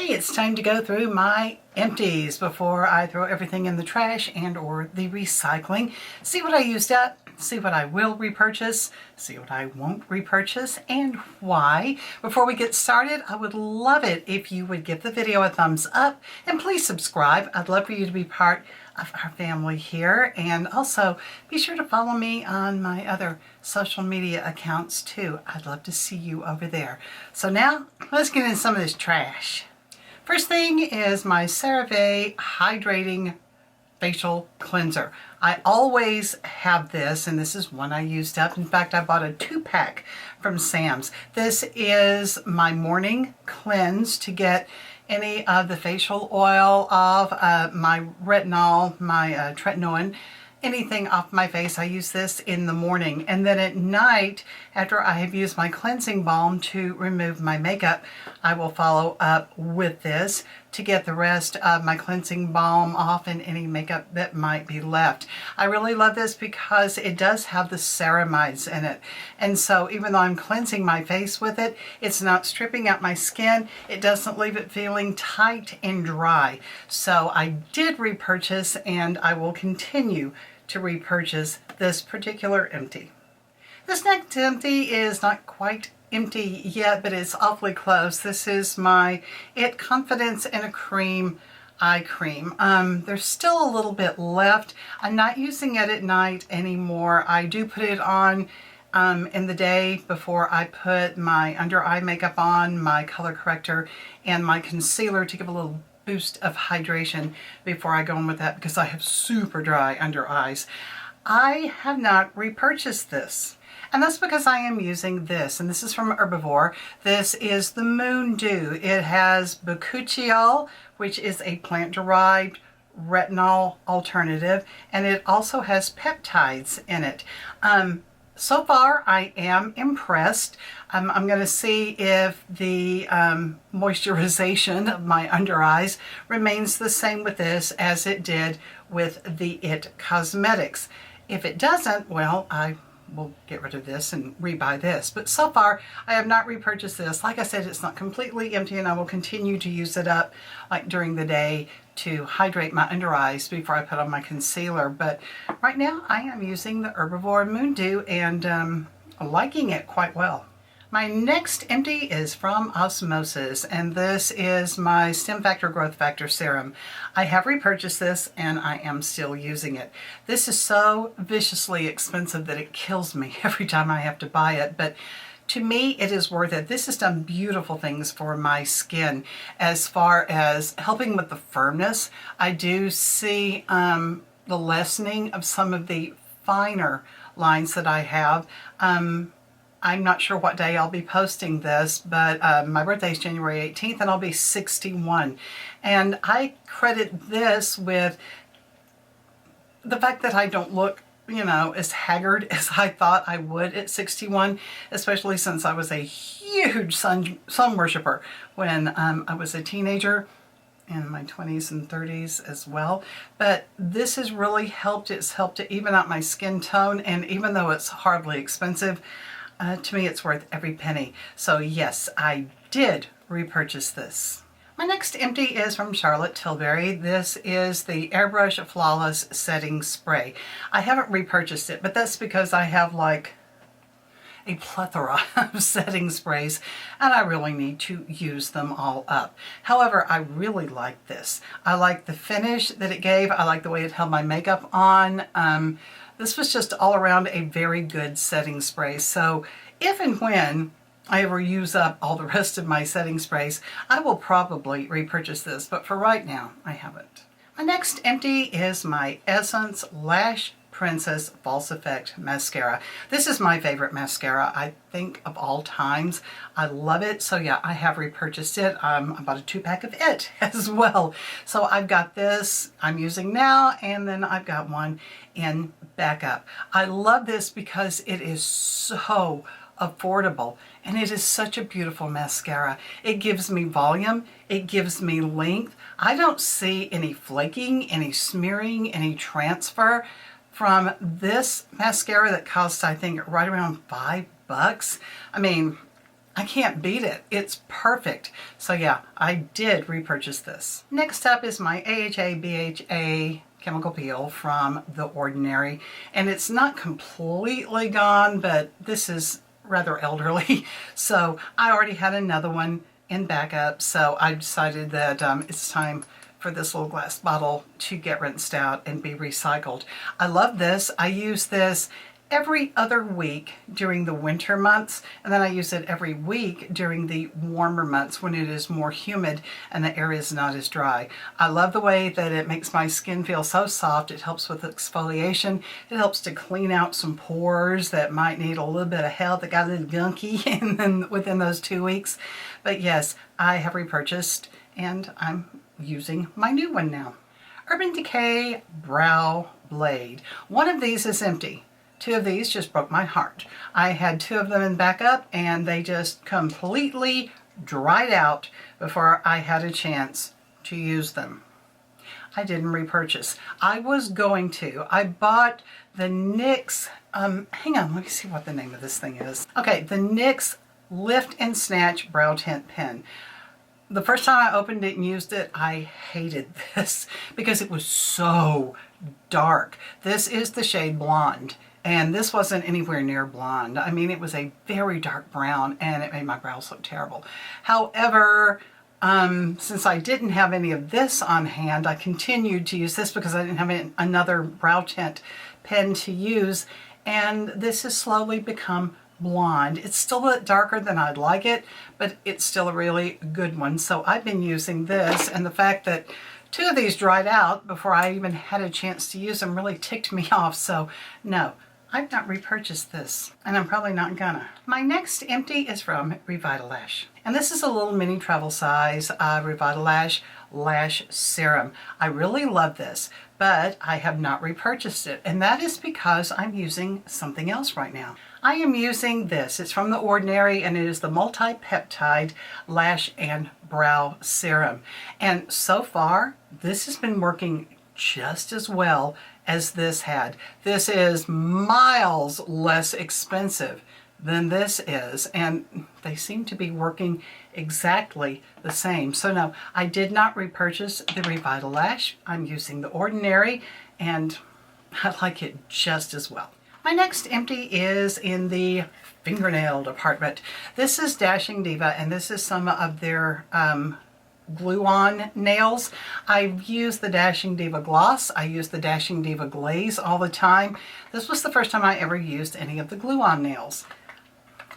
Hey, it's time to go through my empties before I throw everything in the trash and or the recycling. See what I used up, see what I will repurchase, see what I won't repurchase, and why. Before we get started, I would love it if you would give the video a thumbs up and please subscribe. I'd love for you to be part of our family here, and also be sure to follow me on my other social media accounts too. I'd love to see you over there. So now let's get into some of this trash. First thing is my CeraVe Hydrating Facial Cleanser. I always have this, and this is one I used up. In fact, I bought a 2-pack from Sam's. This is my morning cleanse to get any of the facial oil off, my retinol, my tretinoin, anything off my face. I use this in the morning, and then at night, after I have used my cleansing balm to remove my makeup, I will follow up with this to get the rest of my cleansing balm off and any makeup that might be left. I really love this because it does have the ceramides in it, and so even though I'm cleansing my face with it, it's not stripping out my skin. It doesn't leave it feeling tight and dry. So I did repurchase, and I will continue to repurchase this particular empty. This next empty is not quite empty yet, but it's awfully close. This is my It Confidence in a Cream eye cream. There's still a little bit left. I'm not using it at night anymore. I do put it on in the day before I put my under eye makeup on, my color corrector, and my concealer to give a little boost of hydration before I go in with that because I have super dry under eyes. I have not repurchased this, and that's because I am using this, and this is from Herbivore. This is the Moon Dew. It has bakuchiol, which is a plant-derived retinol alternative, and it also has peptides in it. So far, I am impressed. I'm going to see if the moisturization of my under eyes remains the same with this as it did with the It Cosmetics. If it doesn't, well, I will get rid of this and rebuy this. But so far, I have not repurchased this. Like I said, it's not completely empty, and I will continue to use it up like during the day to hydrate my under eyes before I put on my concealer. But right now I am using the Herbivore Moon Dew and liking it quite well. My next empty is from Osmosis, and this is my Stem Factor Growth Factor Serum. I have repurchased this, and I am still using it. This is so viciously expensive that it kills me every time I have to buy it, but to me, it is worth it. This has done beautiful things for my skin as far as helping with the firmness. I do see the lessening of some of the finer lines that I have. I'm not sure what day I'll be posting this, but my birthday is January 18th, and I'll be 61. And I credit this with the fact that I don't look, you know, as haggard as I thought I would at 61, especially since I was a huge sun worshiper when I was a teenager, in my 20s and 30s as well. But this has really helped. It's helped to even out my skin tone, and even though it's horribly expensive, to me it's worth every penny. So yes, I did repurchase this. My next empty is from Charlotte Tilbury. This is the Airbrush Flawless Setting Spray. I haven't repurchased it, but that's because I have like a plethora of setting sprays, and I really need to use them all up. However, I really like this. I like the finish that it gave. I like the way it held my makeup on. This was just all around a very good setting spray. So if and when I ever use up all the rest of my setting sprays, I will probably repurchase this, but for right now, I haven't. My next empty is my Essence Lash Princess False Effect Mascara. This is my favorite mascara, I think, of all times. I love it. So yeah, I have repurchased it. I bought a 2-pack of it as well. So I've got this I'm using now, and then I've got one in backup. I love this because it is so affordable, and it is such a beautiful mascara. It gives me volume, it gives me length. I don't see any flaking, any smearing, any transfer from this mascara that costs, I think, right around $5. I mean, I can't beat it. It's perfect. So yeah, I did repurchase this. Next up is my AHA BHA chemical peel from The Ordinary. And it's not completely gone, but this is rather elderly. So I already had another one in backup. So I decided that it's time for this little glass bottle to get rinsed out and be recycled. I love this. I use this every other week during the winter months, and then I use it every week during the warmer months when it is more humid and the air is not as dry. I love the way that it makes my skin feel so soft. It helps with exfoliation. It helps to clean out some pores that might need a little bit of help, that got a little gunky and then within those 2 weeks. But yes, I have repurchased and I'm using my new one now. Urban Decay Brow Blade. One of these is empty. 2 of these just broke my heart. I had 2 of them in backup and they just completely dried out before I had a chance to use them. I didn't repurchase. I was going to. I bought the NYX, hang on, let me see what the name of this thing is. Okay, the NYX Lift and Snatch Brow Tint Pen. The first time I opened it and used it, I hated this because it was so dark. This is the shade Blonde. And this wasn't anywhere near blonde. I mean, it was a very dark brown and it made my brows look terrible. However, since I didn't have any of this on hand, I continued to use this because I didn't have another brow tint pen to use. And this has slowly become blonde. It's still a bit darker than I'd like it, but it's still a really good one. So I've been using this, and the fact that 2 of these dried out before I even had a chance to use them really ticked me off. So no, I've not repurchased this, and I'm probably not gonna. My next empty is from Lash, and this is a little mini travel size Lash Lash Serum. I really love this, but I have not repurchased it, and that is because I'm using something else right now. I am using this. It's from The Ordinary, and it is the multi-peptide lash and brow serum. And so far, this has been working just as well as this had. This is miles less expensive than this is, and they seem to be working exactly the same. So no, I did not repurchase the Lash. I'm using The Ordinary, and I like it just as well. My next empty is in the fingernail department. This is Dashing Diva, and this is some of their glue-on nails. I've used the Dashing Diva Gloss. I use the Dashing Diva Glaze all the time. This was the first time I ever used any of the glue-on nails.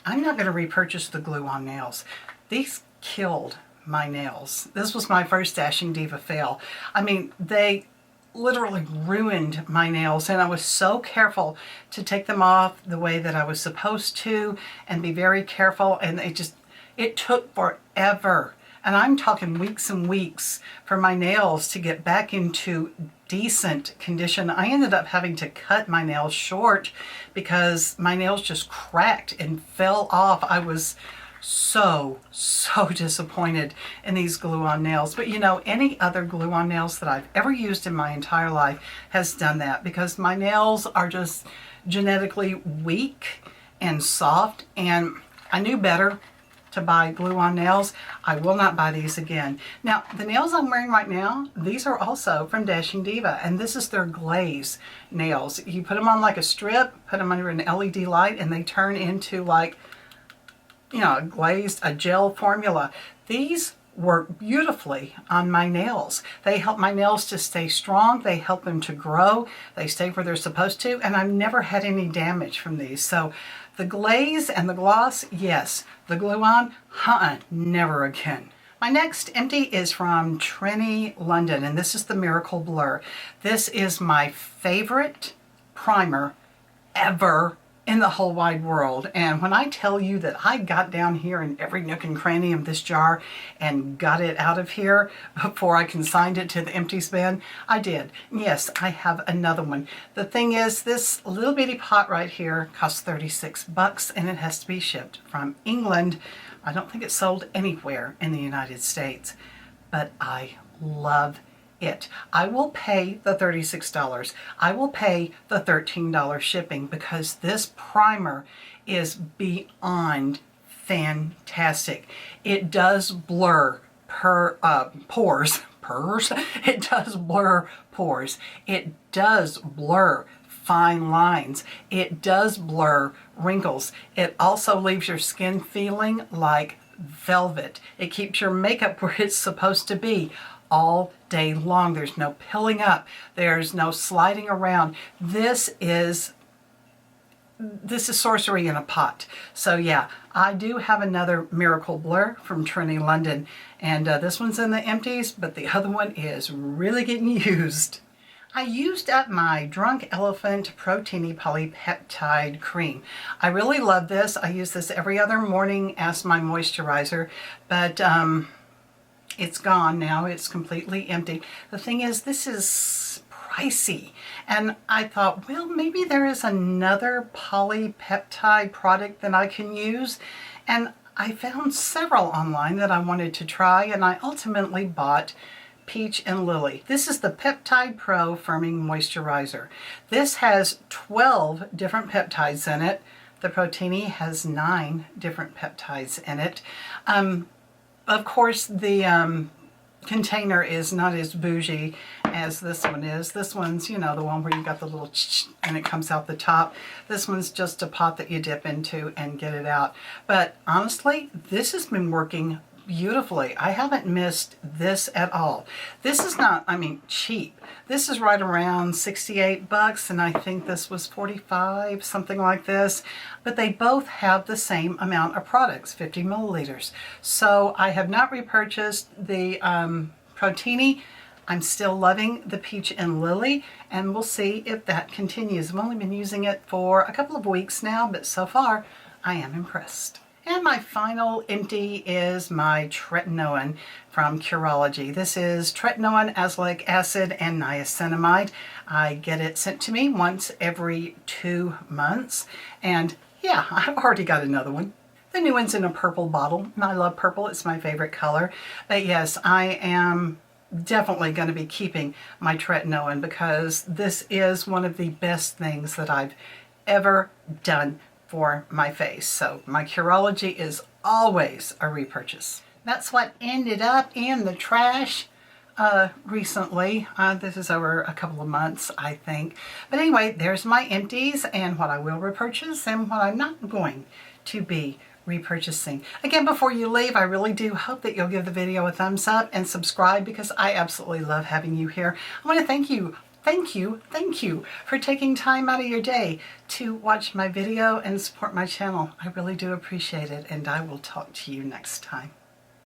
I'm not going to repurchase the glue-on nails. These killed my nails. This was my first Dashing Diva fail. I mean, they literally ruined my nails, and I was so careful to take them off the way that I was supposed to and be very careful, and it took forever. And I'm talking weeks and weeks for my nails to get back into decent condition. I ended up having to cut my nails short because my nails just cracked and fell off. I was so disappointed in these glue-on nails. But you know, any other glue-on nails that I've ever used in my entire life has done that, because my nails are just genetically weak and soft, and I knew better to buy glue-on nails. I will not buy these again. Now, the nails I'm wearing right now, these are also from Dashing Diva, and this is their glaze nails. You put them on like a strip, put them under an LED light, and they turn into like, you know, a gel formula. These work beautifully on my nails. They help my nails to stay strong. They help them to grow. They stay where they're supposed to, and I've never had any damage from these. So the glaze and the gloss, yes. The glue-on, never again. My next empty is from Tretinoin London, and this is the Miracle Blur. This is my favorite primer ever in the whole wide world. And when I tell you that I got down here in every nook and cranny of this jar and got it out of here before I consigned it to the empties bin, I did. Yes, I have another one. The thing is, this little bitty pot right here costs 36 bucks, and it has to be shipped from England. I don't think it's sold anywhere in the United States, but I love it. I will pay the $36. I will pay the $13 shipping, because this primer is beyond fantastic. It does blur pores. It does blur pores. It does blur fine lines. It does blur wrinkles. It also leaves your skin feeling like velvet. It keeps your makeup where it's supposed to be all day long. There's no pilling up. There's no sliding around. This is sorcery in a pot. So yeah, I do have another Miracle Blur from Trinity London, and this one's in the empties, but the other one is really getting used. I used up my Drunk Elephant Protini Polypeptide Cream. I really love this. I use this every other morning as my moisturizer, but it's gone now. It's completely empty. The thing is, this is pricey, and I thought, well, maybe there is another polypeptide product that I can use, and I found several online that I wanted to try, and I ultimately bought Peach and Lily. This is the Peptide Pro Firming Moisturizer. This has 12 different peptides in it. The Protini has 9 different peptides in it. Of course, the container is not as bougie as this one is. This one's, you know, the one where you got the little and it comes out the top. This one's just a pot that you dip into and get it out. But honestly, this has been working beautifully. I haven't missed this at all. This is not, I mean, cheap. This is right around 68 bucks, and I think this was 45, something like this. But they both have the same amount of products, 50 milliliters. So I have not repurchased the Protini. I'm still loving the Peach and Lily, and we'll see if that continues. I've only been using it for a couple of weeks now, but so far I am impressed. And my final empty is my Tretinoin from Curology. This is Tretinoin, azelaic acid, and niacinamide. I get it sent to me once every 2 months. And yeah, I've already got another one. The new one's in a purple bottle, and I love purple. It's my favorite color. But yes, I am definitely going to be keeping my Tretinoin because this is one of the best things that I've ever done for my face. So my Curology is always a repurchase. That's what ended up in the trash recently. This is over a couple of months, I think. But anyway, there's my empties and what I will repurchase and what I'm not going to be repurchasing. Again, before you leave, I really do hope that you'll give the video a thumbs up and subscribe because I absolutely love having you here. I want to thank you for taking time out of your day to watch my video and support my channel. I really do appreciate it, and I will talk to you next time.